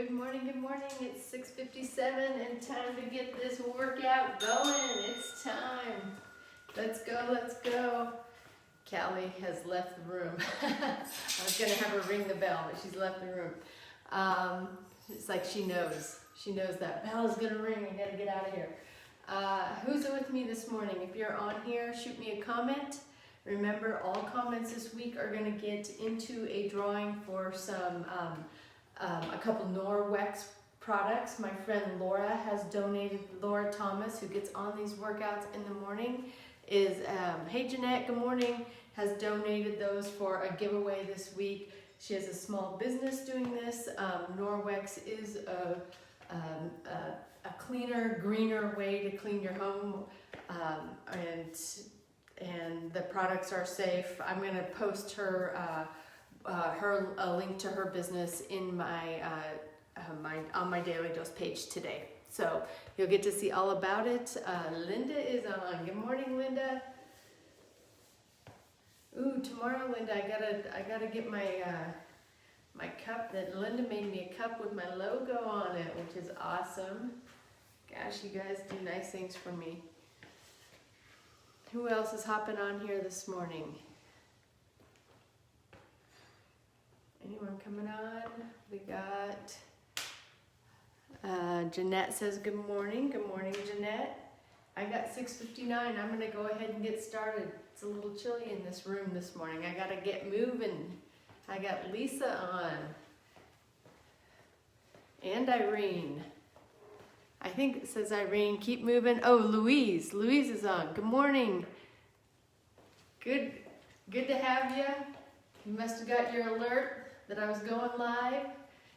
Good morning, good morning. It's 6:57 and time to get this workout going. It's time. Let's go, let's go. Callie has left the room. I was gonna have her ring the bell, but she's left the room. It's like she knows. She knows that bell is gonna ring. I gotta get out of here. Who's with me this morning? If you're on here, shoot me a comment. Remember, all comments this week are gonna get into a drawing for some a couple Norwex products. My friend Laura has donated, Laura Thomas, who gets on these workouts in the morning, is, hey Jeanette, good morning, has donated those for a giveaway this week. She has a small business doing this. Norwex is a cleaner, greener way to clean your home, and the products are safe. I'm gonna post her a link to her business in my on my Daily Dose page today. So you'll get to see all about it. Linda is on. Good morning, Linda. Ooh, tomorrow, Linda, I gotta get my my cup that Linda made me a cup with my logo on it, which is awesome. Gosh, you guys do nice things for me. Who else is hopping on here this morning? Anyone coming on? We got Jeanette says good morning. Good morning, Jeanette. I got 6:59. I'm gonna go ahead and get started. It's a little chilly in this room this morning. I gotta get moving. I got Lisa on. And Irene. I think it says Irene, keep moving. Oh, Louise. Louise is on. Good morning. Good to have you. You must have got your alert that I was going live.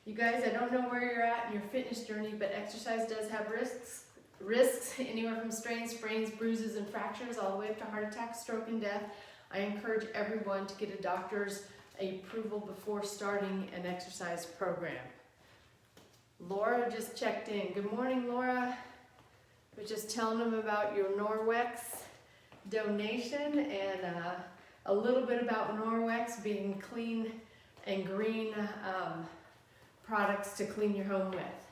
You guys, I don't know where you're at in your fitness journey, but exercise does have risks. Risks anywhere from strains, sprains, bruises, and fractures, all the way up to heart attack, stroke, and death. I encourage everyone to get a doctor's approval before starting an exercise program. Laura just checked in. Good morning, Laura. We're just telling them about your Norwex donation and a little bit about Norwex being clean and green products to clean your home with.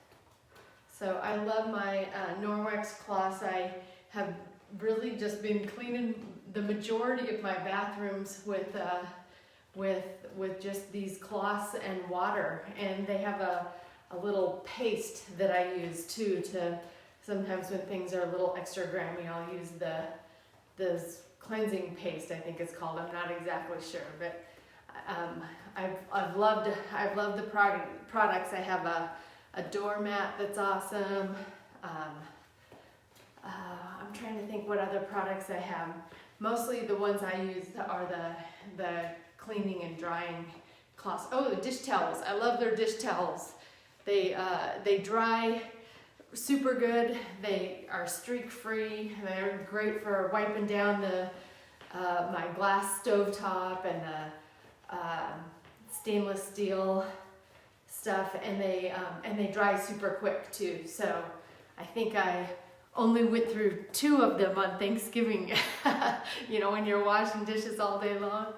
So I love my Norwex cloths. I have really just been cleaning the majority of my bathrooms with just these cloths and water. And they have a little paste that I use too, to sometimes when things are a little extra grimy, I'll use this cleansing paste, I think it's called. I'm not exactly sure, but I've loved the products. I have a doormat that's awesome. I'm trying to think what other products I have. Mostly the ones I use are the cleaning and drying cloths. Oh, the dish towels. I love their dish towels. They dry super good. They are streak free. They're great for wiping down my glass stovetop and the stainless steel stuff, and they dry super quick too. So I think I only went through 2 of them on Thanksgiving. You know, when you're washing dishes all day long.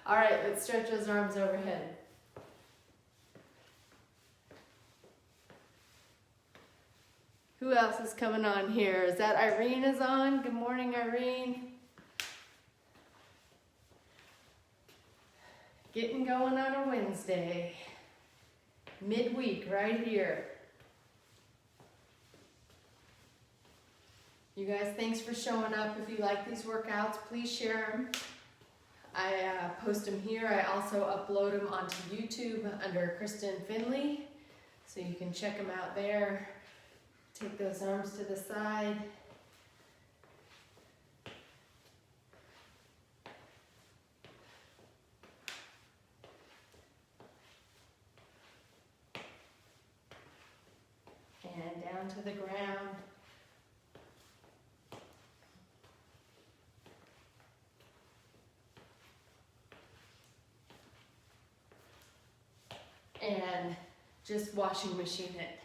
All right, let's stretch those arms overhead. Who else is coming on here? Is that Irene is on? Good morning, Irene. Getting going on a Wednesday. Midweek right here. You guys, thanks for showing up. If you like these workouts, please share them. I post them here. I also upload them onto YouTube under Kristen Finley, so you can check them out there. Take those arms to the side. And down to the ground. And just washing machine it.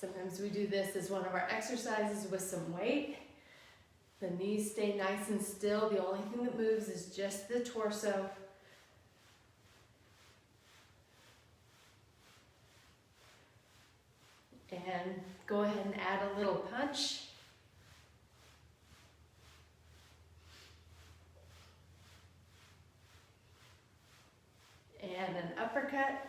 Sometimes we do this as one of our exercises with some weight. The knees stay nice and still. The only thing that moves is just the torso. And go ahead and add a little punch. And an uppercut.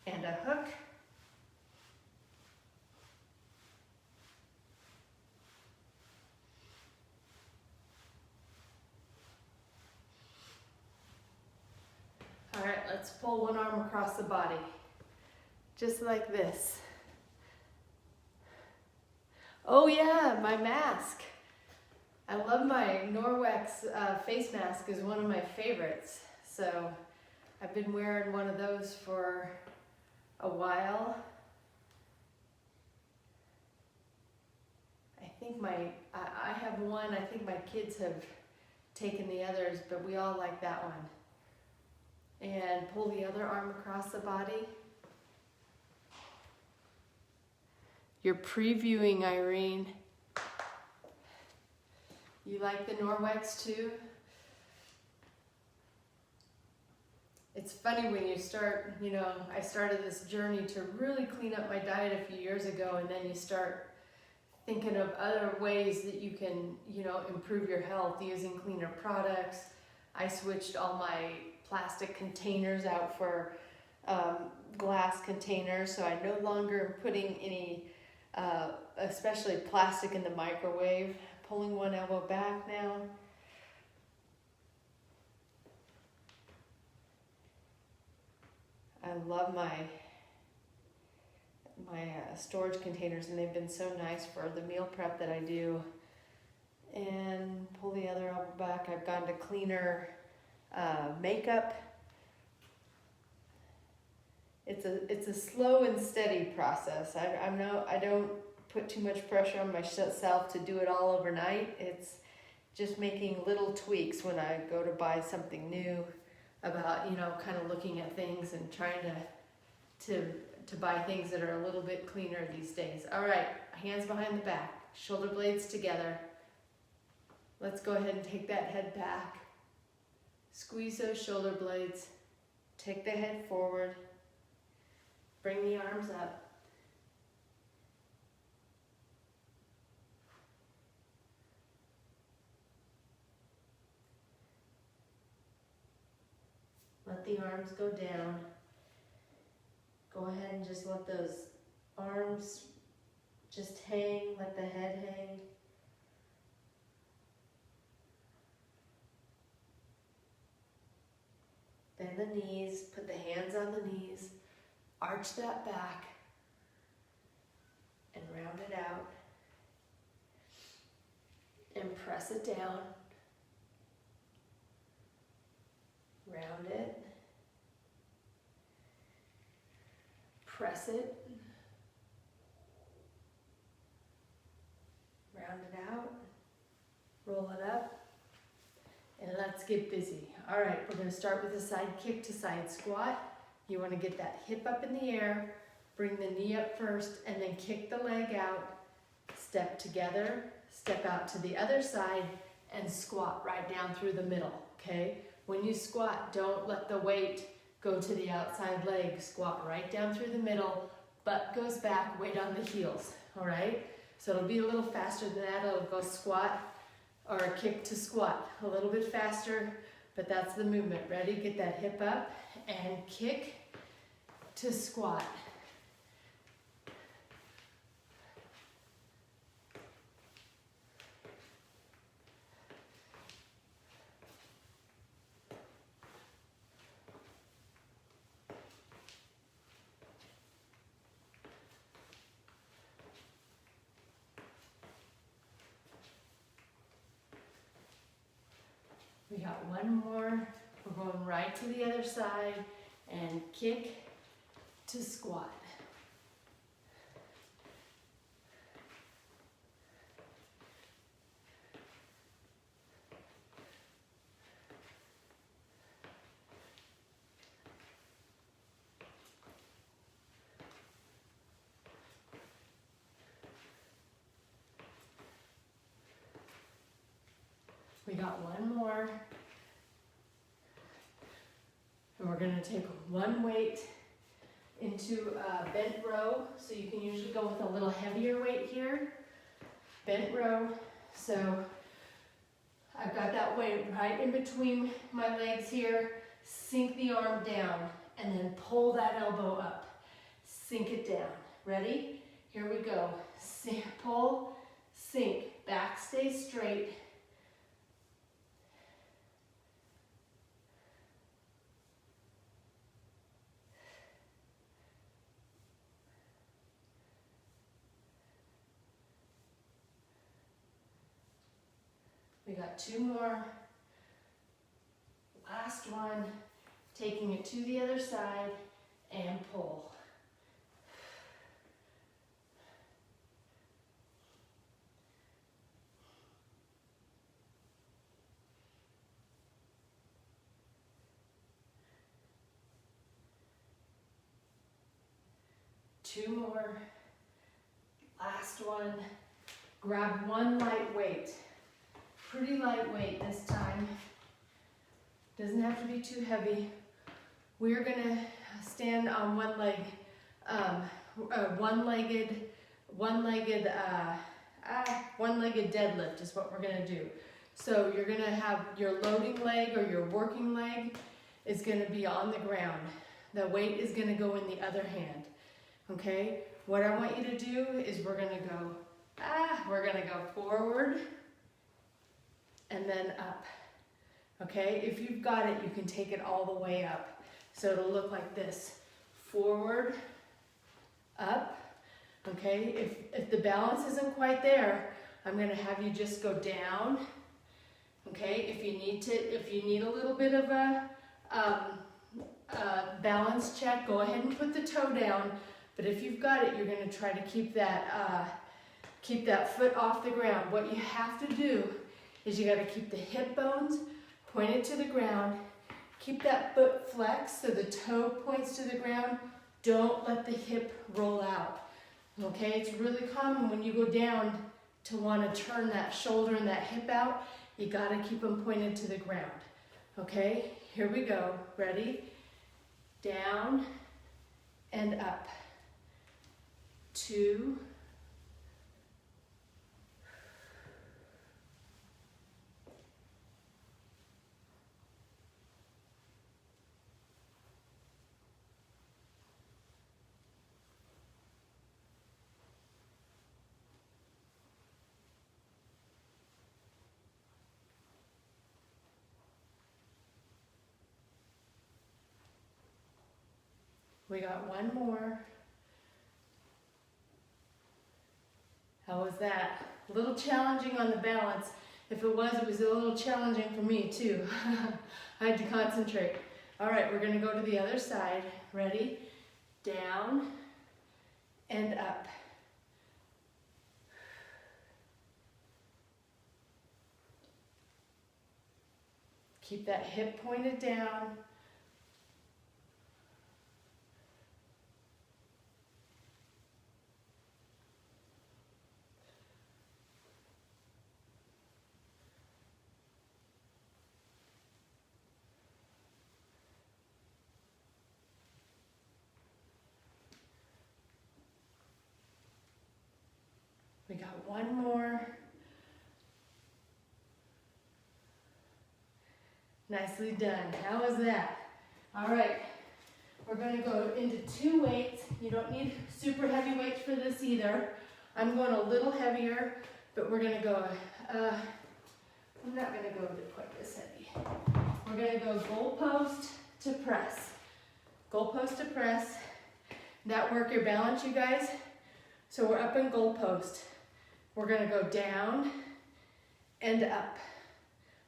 And a hook. All right, let's pull one arm across the body, just like this. Oh yeah, my mask. I love my Norwex face mask, is one of my favorites. So I've been wearing one of those for a while. I think I have one, I think my kids have taken the others, but we all like that one. And pull the other arm across the body. You're previewing, Irene. You like the Norwex too? It's funny when you start, I started this journey to really clean up my diet a few years ago, and then you start thinking of other ways that you can, improve your health using cleaner products. I switched all my plastic containers out for glass containers, so I no longer am putting any, especially plastic, in the microwave. Pulling one elbow back now. I love my storage containers, and they've been so nice for the meal prep that I do. And pull the other elbow back. I've gone to cleaner makeup. It's a slow and steady process. I don't put too much pressure on myself to do it all overnight. It's just making little tweaks when I go to buy something new, about kind of looking at things and trying to buy things that are a little bit cleaner these days. All right, hands behind the back, shoulder blades together. Let's go ahead and take that head back. Squeeze those shoulder blades. Take the head forward. Bring the arms up. Let the arms go down. Go ahead and just let those arms just hang, let the head hang. Bend the knees, put the hands on the knees, arch that back, and round it out. And press it down. Round it. Press it. Round it out. Roll it up. And let's get busy. All right, we're going to start with a side kick to side squat. You want to get that hip up in the air, bring the knee up first, and then kick the leg out. Step together, step out to the other side, and squat right down through the middle, okay? When you squat, don't let the weight go to the outside leg. Squat right down through the middle, butt goes back, weight on the heels, all right? So it'll be a little faster than that. It'll go squat or kick to squat. A little bit faster, but that's the movement. Ready? Get that hip up and kick to squat. We got one more. We're going right to the other side and kick to squat. We got one more. And we're gonna take one weight into a bent row. So you can usually go with a little heavier weight here. Bent row. So I've got that weight right in between my legs here. Sink the arm down and then pull that elbow up. Sink it down. Ready? Here we go. Sink, pull, sink. Back stays straight. We got two more. Last one. Taking it to the other side and pull. Two more. Last one. Grab one light weight. Pretty lightweight this time. Doesn't have to be too heavy. We're gonna stand on one leg, one-legged deadlift is what we're gonna do. So you're gonna have your loading leg or your working leg is gonna be on the ground. The weight is gonna go in the other hand. Okay? What I want you to do is we're gonna go forward and then up. Okay? If you've got it, you can take it all the way up. So it'll look like this. Forward, up. Okay? If the balance isn't quite there, I'm gonna have you just go down. Okay? If you need a little bit of a balance check, go ahead and put the toe down. But if you've got it, you're gonna try to keep that foot off the ground. What you have to do is you gotta keep the hip bones pointed to the ground. Keep that foot flexed so the toe points to the ground. Don't let the hip roll out. Okay, it's really common when you go down to want to turn that shoulder and that hip out. You gotta keep them pointed to the ground. Okay, here we go. Ready? Down and up. 2. We got one more. How was that? A little challenging on the balance. If it was a little challenging for me too. I had to concentrate. All right, we're gonna go to the other side. Ready? Down and up. Keep that hip pointed down. We got one more. Nicely done. How was that? All right, we're going to go into 2 weights. You don't need super heavy weights for this either. I'm going a little heavier, but we're going to go, I'm not going to go quite this heavy. We're going to go goalpost to press. Goalpost to press. That work your balance, you guys? So we're up in goalpost. We're gonna go down and up,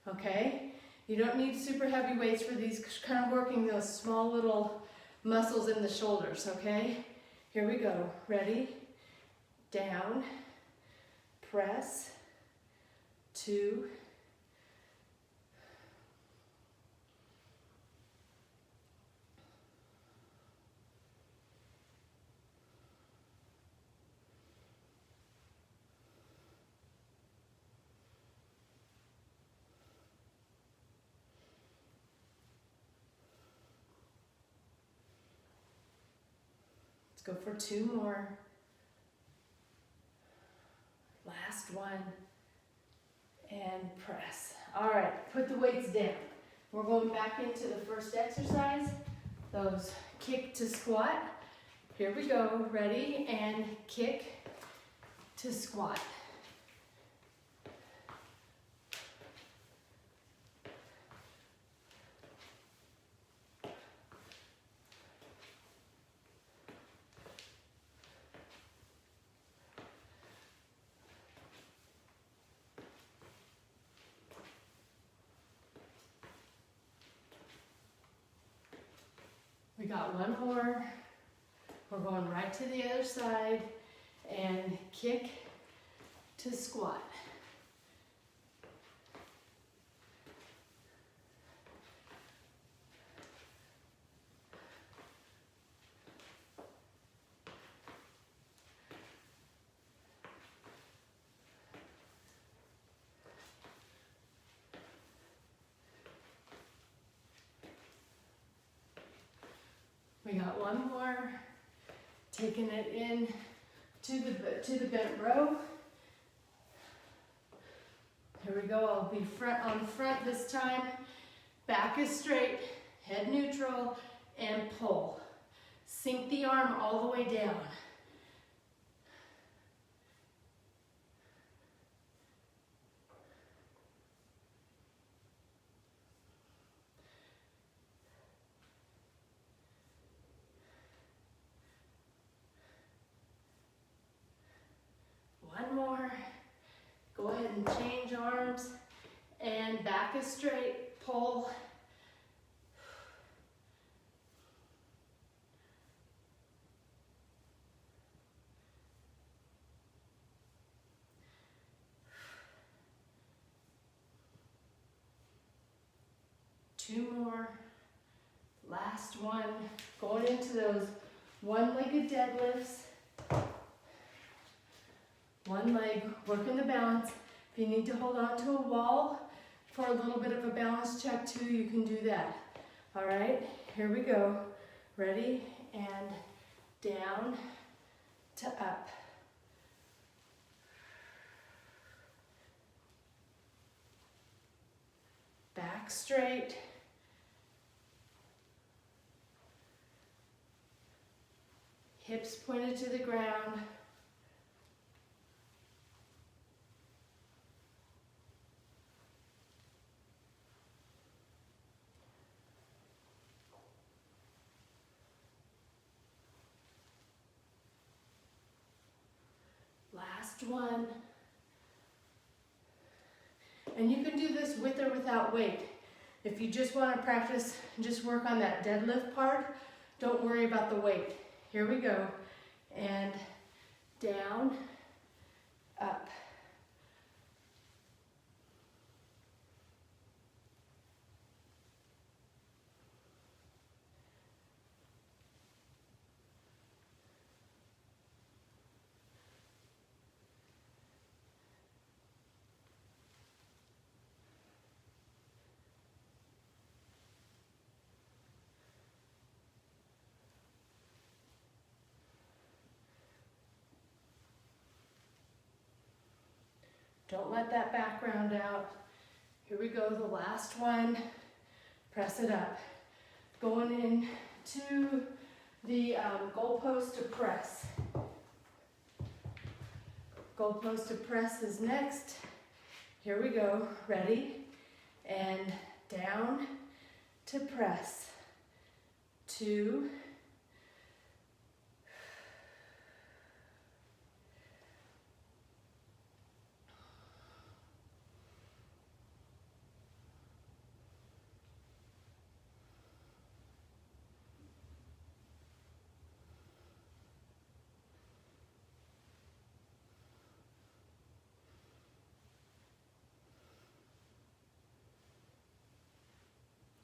okay? You don't need super heavy weights for these, kind of working those small little muscles in the shoulders, okay? Here we go, ready? Down, press, 2, go for 2 more. Last one. And press. All right, put the weights down. We're going back into the first exercise, those kick to squat. Here we go, ready, and kick to squat. We got 1 more. We're going right to the other side and kick to squat. We got 1 more, taking it in to the bent row. Here we go, I'll be on front this time. Back is straight, head neutral, and pull. Sink the arm all the way down. One more. Go ahead and change arms. And back is straight, pull. Two more. Last one. Going into those one-legged deadlifts. One leg, working the balance. If you need to hold on to a wall for a little bit of a balance check too, you can do that. All right, here we go. Ready, and down to up. Back straight. Hips pointed to the ground. Last one. And you can do this with or without weight. If you just want to practice, just work on that deadlift part, don't worry about the weight. Here we go. And down, up. Don't let that back round out. Here we go, the last one. Press it up. Going in to the goalpost to press. Goalpost to press is next. Here we go, ready? And down to press. 2,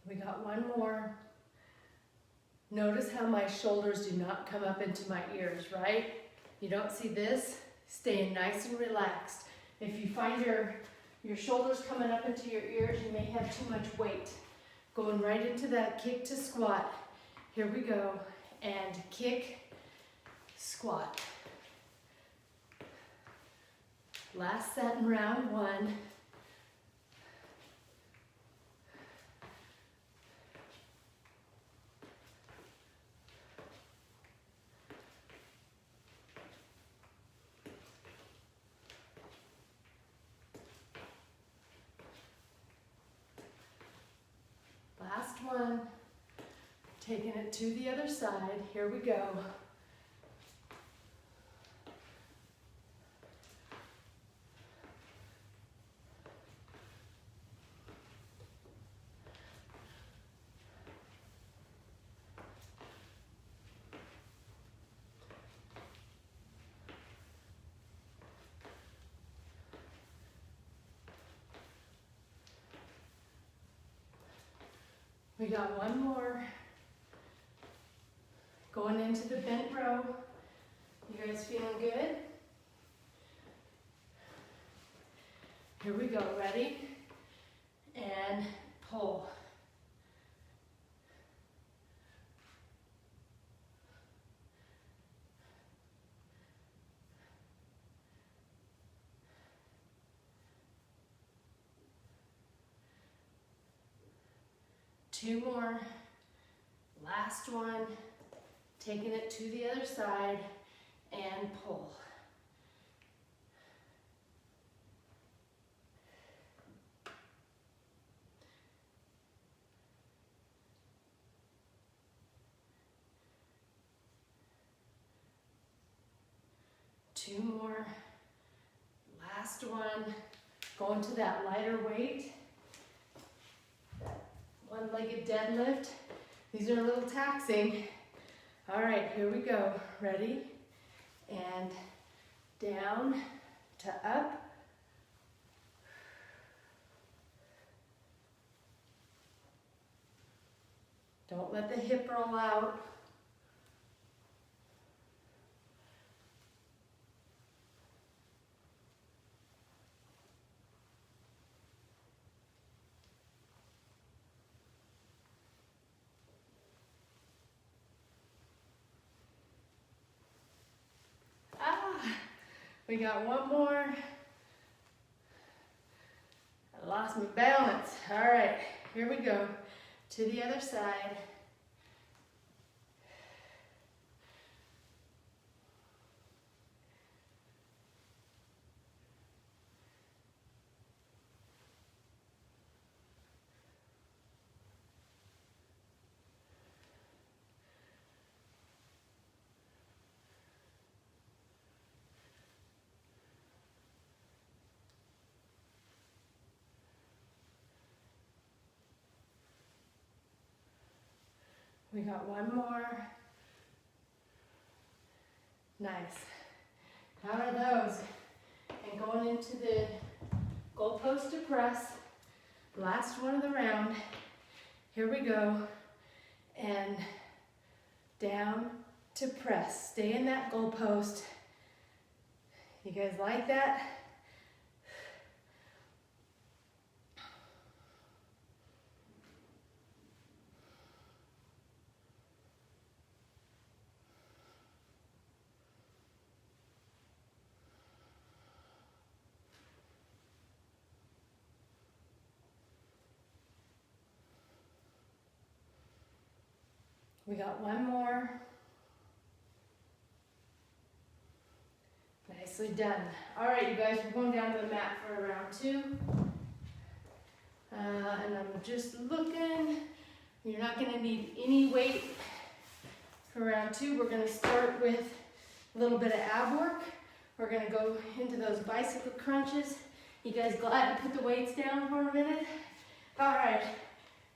we got 1 more. Notice how my shoulders do not come up into my ears, right? You don't see this? Staying nice and relaxed. If you find your shoulders coming up into your ears, you may have too much weight. Going right into that kick to squat. Here we go. And kick squat. Last set in round one. Last one. Taking it to the other side. Here we go. We got one more. Going into the bent row. You guys feeling good? Here we go, ready? And pull. Two more. Last one. Taking it to the other side and pull. Two more. Last one. Going to that lighter weight. That one-legged deadlift. These are a little taxing. All right, here we go. Ready? And down to up. Don't let the hip roll out. We got one more. I lost my balance. All right, here we go. To the other side. We got one more. Nice. How are those? And going into the goalpost to press. Last one of the round. Here we go. And down to press. Stay in that goalpost. You guys like that? We got one more. Nicely done. All right, you guys, we're going down to the mat for round two. And I'm just looking. You're not going to need any weight for round two. We're going to start with a little bit of ab work. We're going to go into those bicycle crunches. You guys glad to put the weights down for a minute? All right,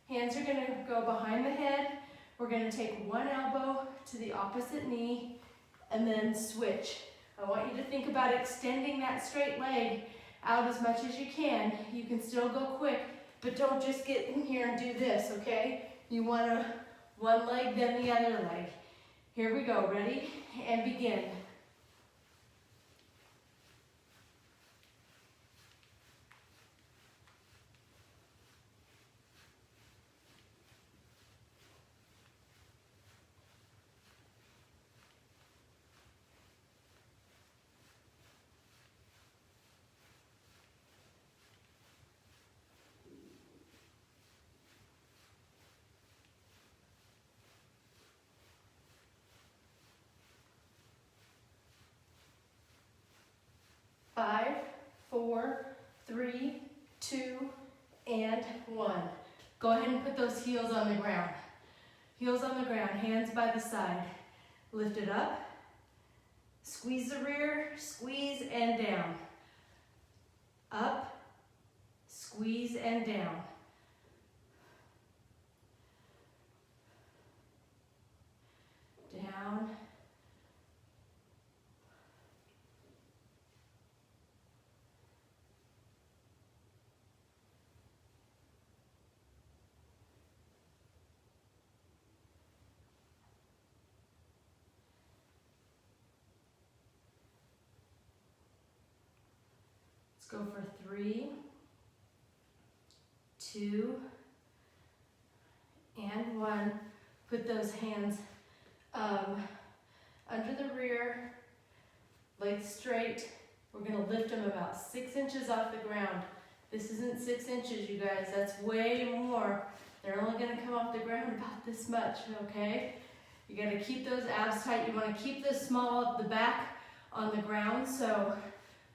hands are going to go behind the head. We're going to take one elbow to the opposite knee and then switch. I want you to think about extending that straight leg out as much as you can. You can still go quick, but don't just get in here and do this, okay? You want to one leg, then the other leg. Here we go, ready? And begin. 3, 2, and 1. Go ahead and put those heels on the ground. Heels on the ground, hands by the side. Lift it up. Squeeze the rear, squeeze and down. Up, squeeze and down. Down. Let's go for 3, 2, and 1. Put those hands under the rear, legs straight. We're gonna lift them about 6 inches off the ground. This isn't 6 inches, you guys, that's way more. They're only gonna come off the ground about this much, okay? You gotta keep those abs tight. You wanna keep the small of the back on the ground, so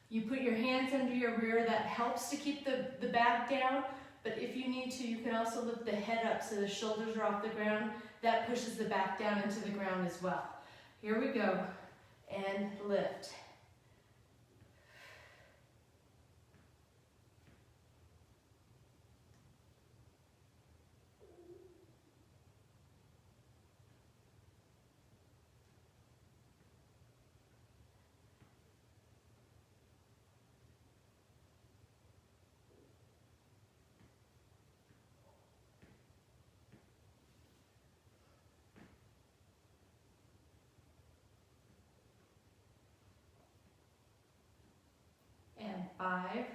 you put your hands under your rear. That helps to keep the back down, but if you need to, you can also lift the head up so the shoulders are off the ground. That pushes the back down into the ground as well. Here we go, and lift. And 5,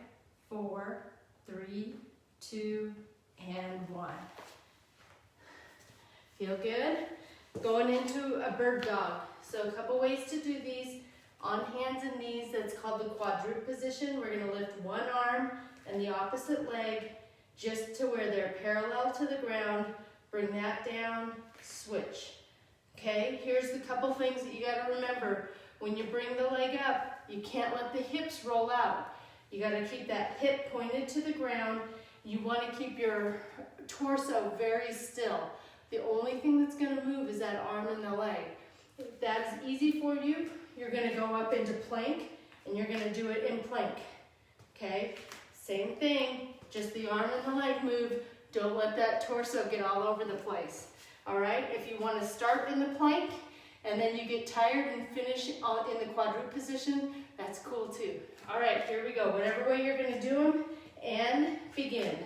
4, 3, 2, and 1. Feel good? Going into a bird dog. So a couple ways to do these. On hands and knees, that's called the quadruped position. We're gonna lift one arm and the opposite leg just to where they're parallel to the ground. Bring that down, switch. Okay, here's the couple things that you gotta remember. When you bring the leg up, you can't let the hips roll out. You gotta keep that hip pointed to the ground. You wanna keep your torso very still. The only thing that's gonna move is that arm and the leg. If that's easy for you, you're gonna go up into plank and you're gonna do it in plank, okay? Same thing, just the arm and the leg move. Don't let that torso get all over the place, all right? If you wanna start in the plank, and then you get tired and finish in the quadruped position, that's cool too. All right, here we go. Whatever way you're gonna do them, and begin.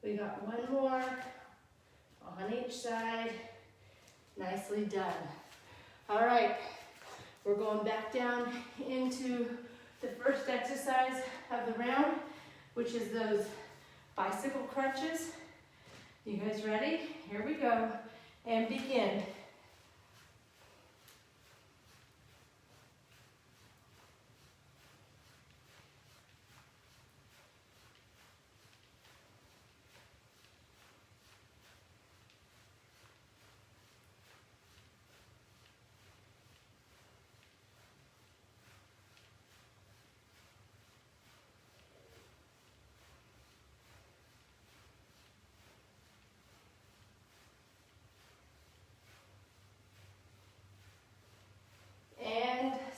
We got one more on each side. Nicely done. All right, we're going back down into the first exercise of the round, which is those bicycle crunches. You guys ready? Here we go, and begin.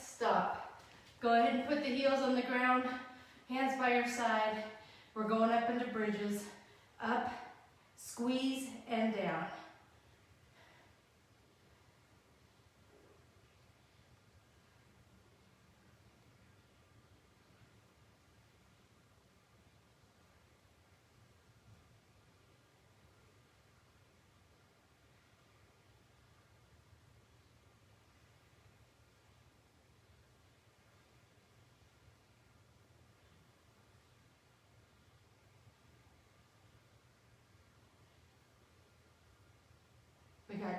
Stop. Go ahead and put the heels on the ground, hands by your side. We're going up into bridges. Up, squeeze, and down.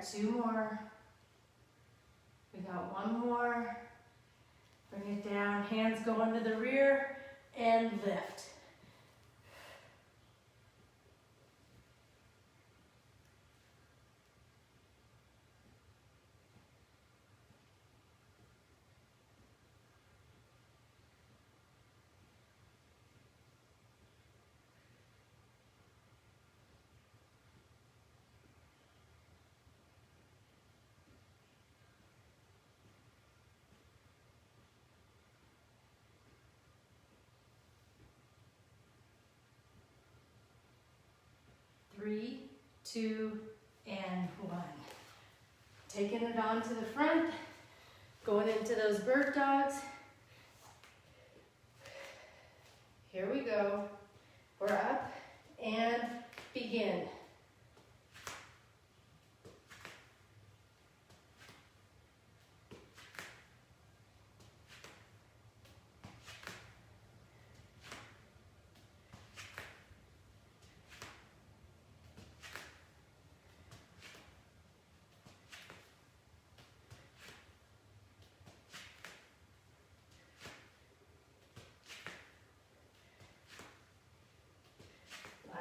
got 2 more. We got 1 more. Bring it down, hands go into the rear and lift. Three, 2, and 1. Taking it on to the front, going into those bird dogs. Here we go. We're up and begin.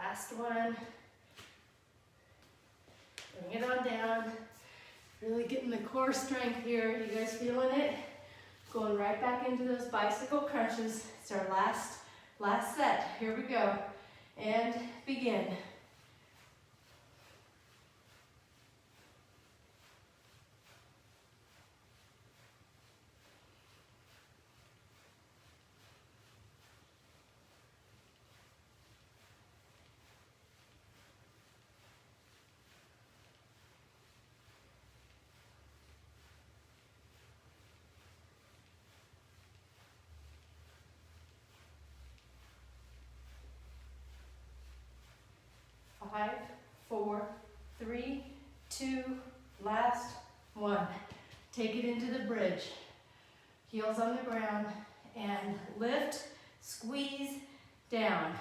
Last one. Bring it on down. Really getting the core strength here. You guys feeling it? Going right back into those bicycle crunches. It's our last set. Here we go. And begin. Five, 4, 3, 2, last one. Take it into the bridge. Heels on the ground and lift, squeeze, down.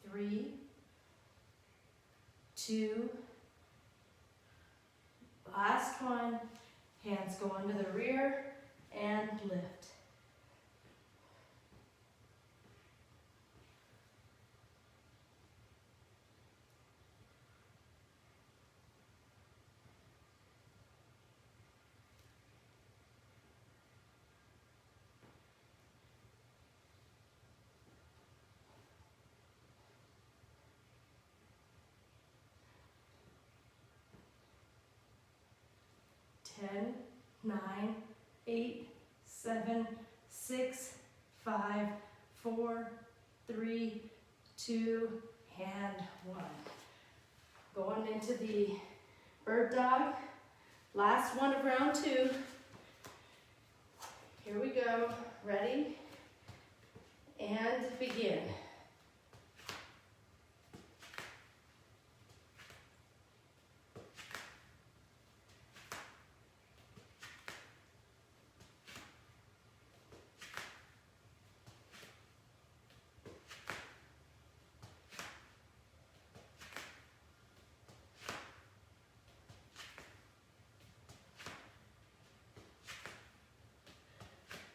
Three, 2, last one. Hands go into the rear and lift. Ten, 9, 8, 7, 6, 5, 4, 3, 2, and 1. Going into the bird dog. Last one of round 2. Here we go. Ready? And begin.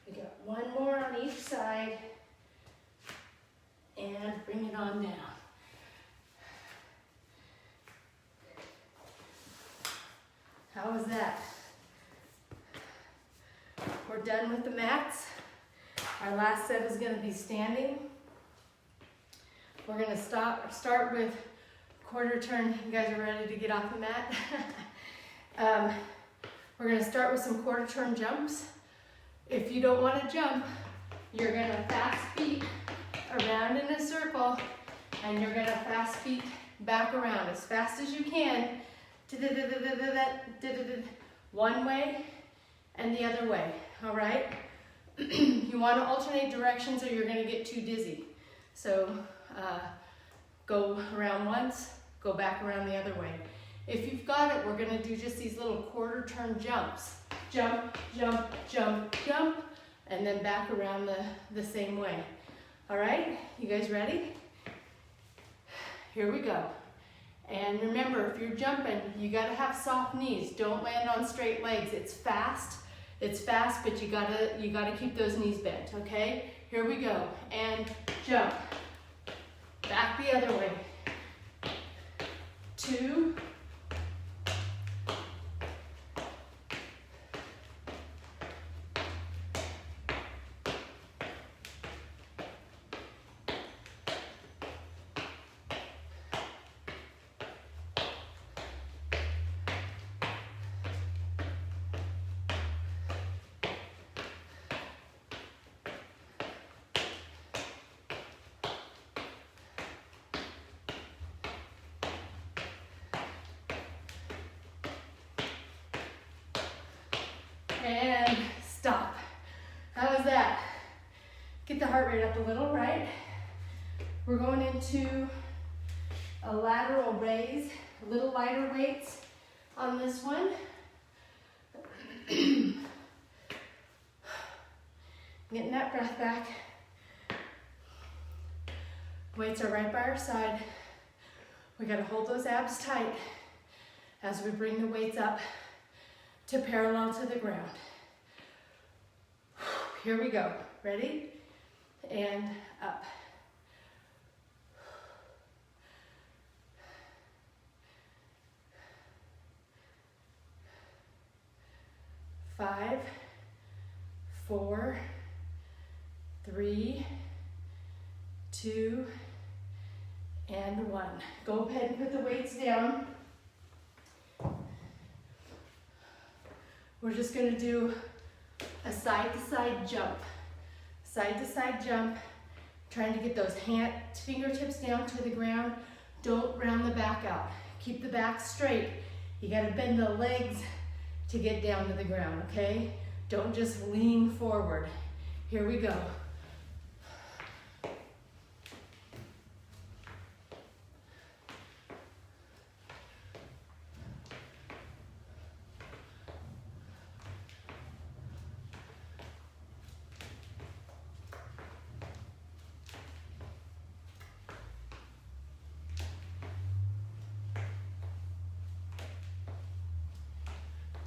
We got 1 more on each side, and bring it on down. How was that? We're done with the mats. Our last set is going to be standing. We're going to start with quarter turn. You guys are ready to get off the mat? We're going to start with some quarter turn jumps. If you don't want to jump, you're going to fast feet around in a circle, and you're going to fast feet back around as fast as you can. one way and the other way, all right? You want to alternate directions or you're going to get too dizzy. So go around once, go back around the other way. If you've got it, we're going to do just these little quarter turn jumps. Jump, jump, jump, jump, and then back around the same way. All right, you guys ready? Here we go. And remember, if you're jumping, you gotta have soft knees. Don't land on straight legs. It's fast, but you gotta keep those knees bent, okay? Here we go, and jump. Back the other way. 2, and stop. How was that? Get the heart rate up a little, right? We're going into a lateral raise, a little lighter weights on this one. Getting that breath back. Weights are right by our side. We gotta hold those abs tight as we bring the weights up to parallel to the ground. Here we go. Ready? And up. 5, 4, 3, 2, and 1. Go ahead and put the weights down. We're just going to do a side-to-side jump. Side-to-side jump, trying to get those fingertips down to the ground. Don't round the back out. Keep the back straight. You got to bend the legs to get down to the ground, okay? Don't just lean forward. Here we go.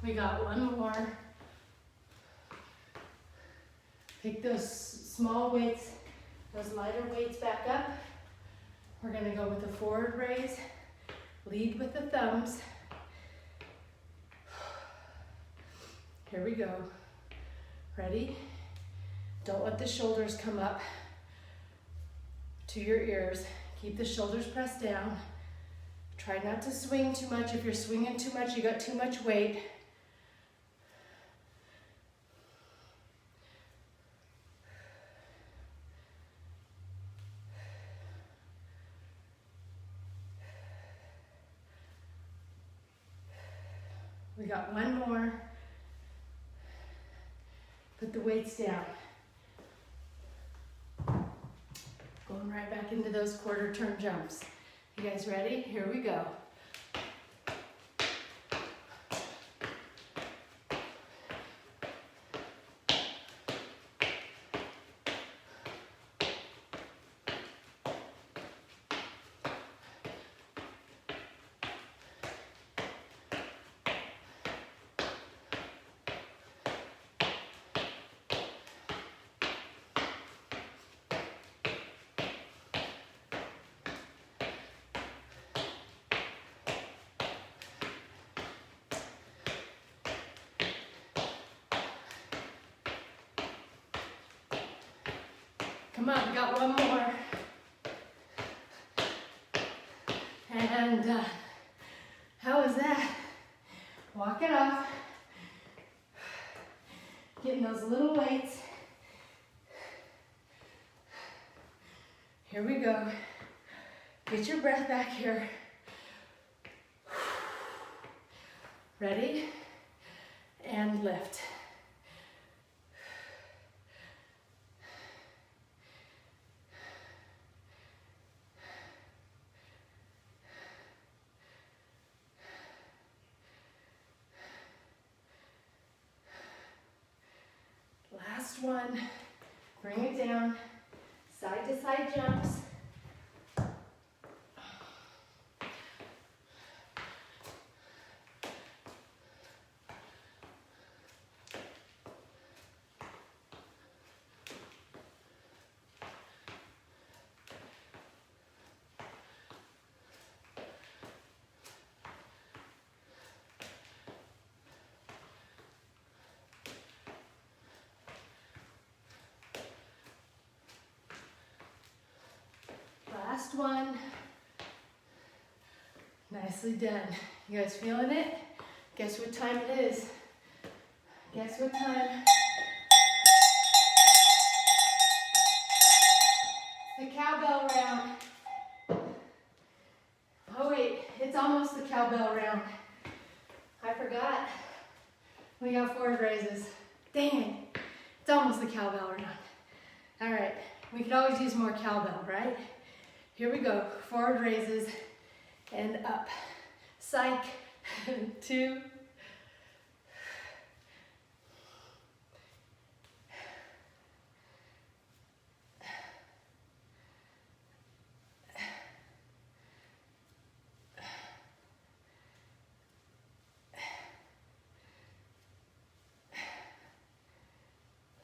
We got one more. Pick those small weights, those lighter weights back up. We're gonna go with a forward raise. Lead with the thumbs. Here we go. Ready? Don't let the shoulders come up to your ears. Keep the shoulders pressed down. Try not to swing too much. If you're swinging too much, you got too much weight. We got one more. Put the weights down. Going right back into those quarter turn jumps. You guys ready? Here we go. Come on, got one more. And how was that? Walk it off. Getting those little weights. Here we go. Get your breath back here. Ready? and lift. Last one. Bring it down. Side to side jumps. Last one. Nicely done. You guys feeling it? Guess what time it is? Guess what time? The cowbell round. Oh wait, it's almost the cowbell round. I forgot. We got forward raises. Dang it. It's almost the cowbell round. All right, we could always use more cowbell, right? Here we go, forward raises and up. Psych, 2.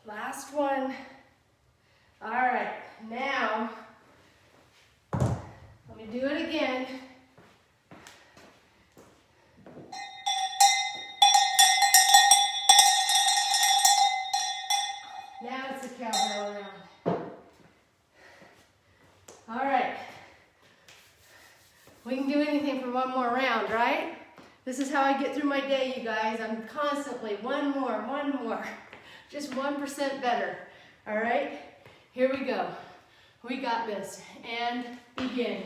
Last one. All right, now, let me do it again. Now it's a cowbell round. All right. We can do anything for one more round, right? This is how I get through my day, you guys. I'm constantly one more. Just 1% better. All right? Here we go. We got this. And begin.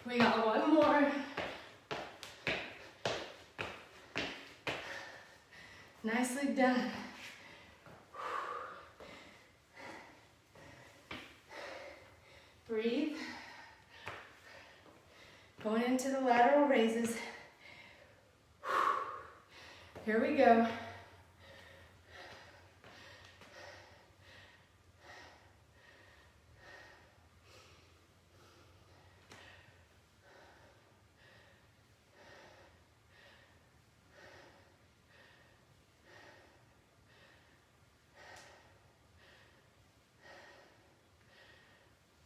We got one more. Nicely done. Breathe. Going into the lateral raises. Here we go.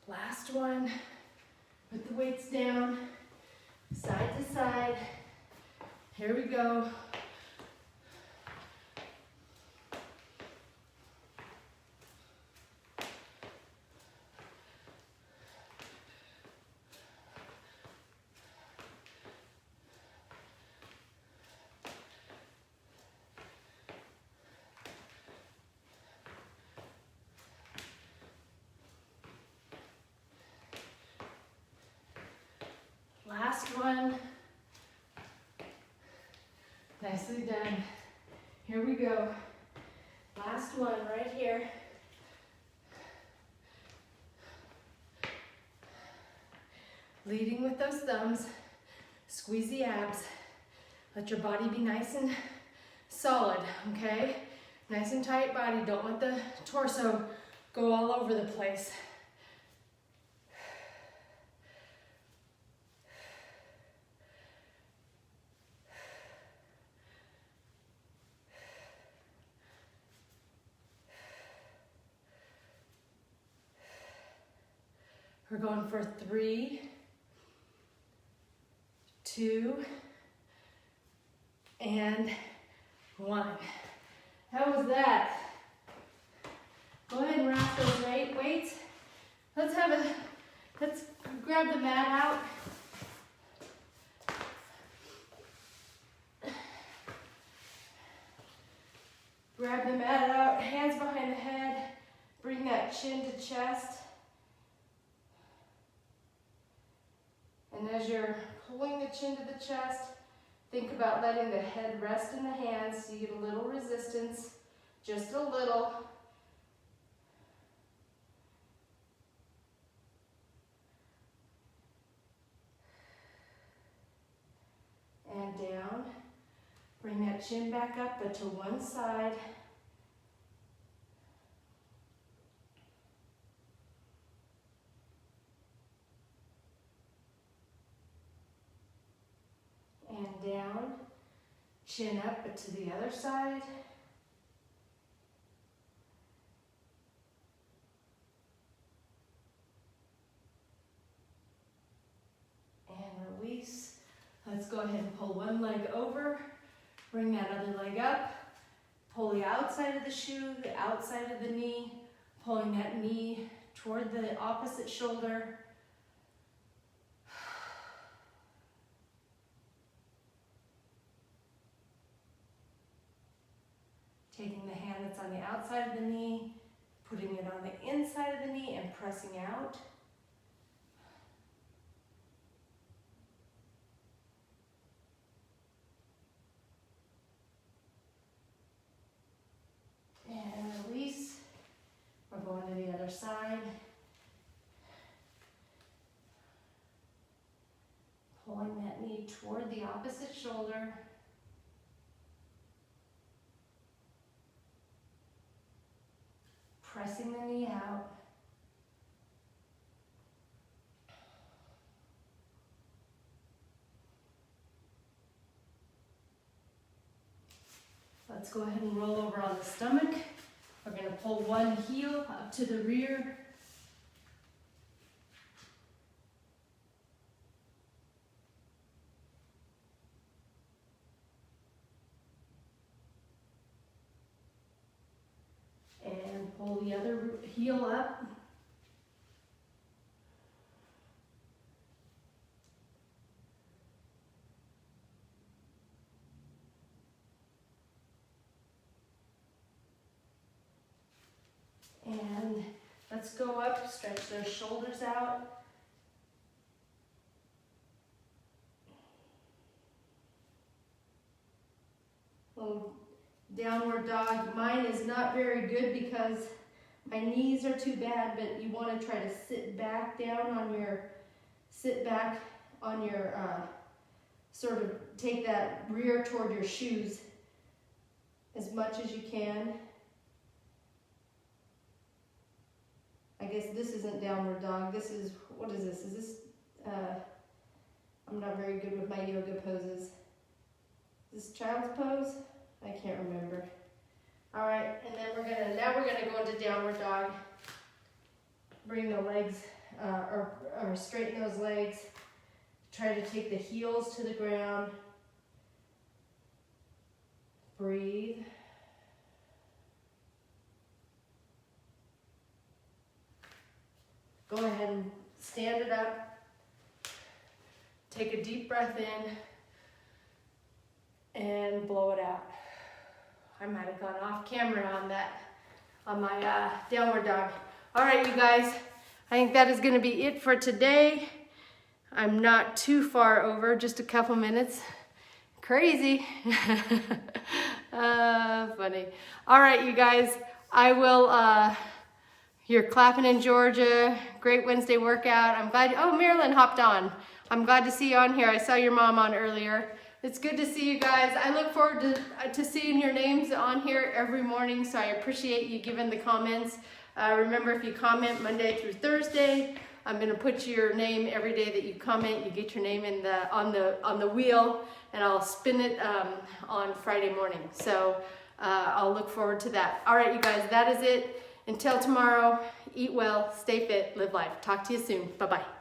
Last one. Put the weights down, side to side. Here we go. Last one. Nicely done. Here we go. Last one right here. Leading with those thumbs. Squeeze the abs. Let your body be nice and solid, okay? Nice and tight body. Don't let the torso go all over the place. We're going for 3, 2, and 1. How was that? Go ahead and wrap those weights. Let's grab the mat out. Grab the mat out, hands behind the head, bring that chin to chest. And as you're pulling the chin to the chest, think about letting the head rest in the hands so you get a little resistance, just a little. And down. Bring that chin back up, but to one side. And down. Chin up, but to the other side. And release. Let's go ahead and pull one leg over. Bring that other leg up. Pull the outside of the shoe, the outside of the knee, pulling that knee toward the opposite shoulder. Taking the hand that's on the outside of the knee, putting it on the inside of the knee and pressing out. And release. We're going to the other side. Pulling that knee toward the opposite shoulder. Pressing the knee out. Let's go ahead and roll over on the stomach. We're going to pull one heel up to the rear. And pull the other heel up. And let's go up, stretch those shoulders out. Little downward dog. Mine is not very good because my knees are too bad, but you want to try to sit back on your, sort of take that rear toward your shoes as much as you can. I guess this isn't downward dog. This is, what is this? Is this, I'm not very good with my yoga poses. Is this child's pose? I can't remember. All right, and then now we're gonna go into downward dog. Bring the legs, or straighten those legs. Try to take the heels to the ground. Breathe. Go ahead and stand it up. Take a deep breath in and blow it out. I might have gone off camera on my downward dog. All right, you guys, I think that is gonna be it for today. I'm not too far over, just a couple minutes. Crazy. Funny. All right, you guys, I will, you're clapping in Georgia. Great Wednesday workout. I'm glad, oh, Marilyn hopped on. I'm glad to see you on here. I saw your mom on earlier. It's good to see you guys. I look forward to seeing your names on here every morning, so I appreciate you giving the comments. Remember, if you comment Monday through Thursday, I'm gonna put your name every day that you comment. You get your name in on the wheel, and I'll spin it on Friday morning. So I'll look forward to that. All right, you guys, that is it. Until tomorrow, eat well, stay fit, live life. Talk to you soon. Bye-bye.